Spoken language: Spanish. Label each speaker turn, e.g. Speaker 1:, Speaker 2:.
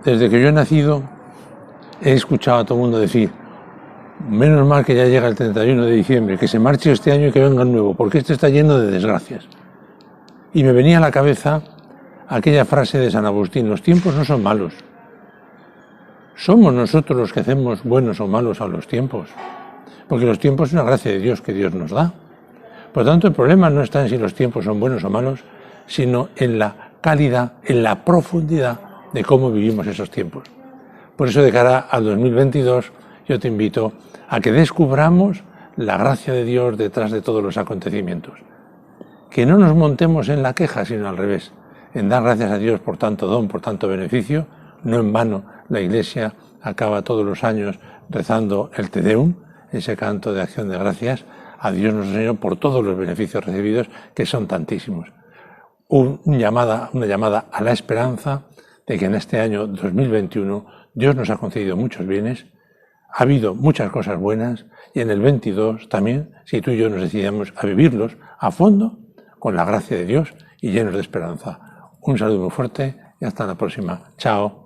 Speaker 1: Desde que yo he nacido, he escuchado a todo el mundo decir: menos mal que ya llega el 31 de diciembre, que se marche este año y que venga el nuevo, porque este está lleno de desgracias. Y me venía a la cabeza aquella frase de San Agustín: los tiempos no son malos. Somos nosotros los que hacemos buenos o malos a los tiempos, porque los tiempos es una gracia de Dios que Dios nos da. Por lo tanto, el problema no está en si los tiempos son buenos o malos, sino en la calidad, en la profundidad de cómo vivimos esos tiempos. Por eso, de cara al 2022, yo te invito a que descubramos la gracia de Dios detrás de todos los acontecimientos. Que no nos montemos en la queja, sino al revés, en dar gracias a Dios por tanto don, por tanto beneficio. No en vano la Iglesia acaba todos los años rezando el Te Deum, ese canto de acción de gracias a Dios nuestro Señor por todos los beneficios recibidos, que son tantísimos. Una llamada a la esperanza de que en este año 2021 Dios nos ha concedido muchos bienes, ha habido muchas cosas buenas, y en el 22 también, si tú y yo nos decidimos a vivirlos a fondo, con la gracia de Dios y llenos de esperanza. Un saludo muy fuerte y hasta la próxima. Chao.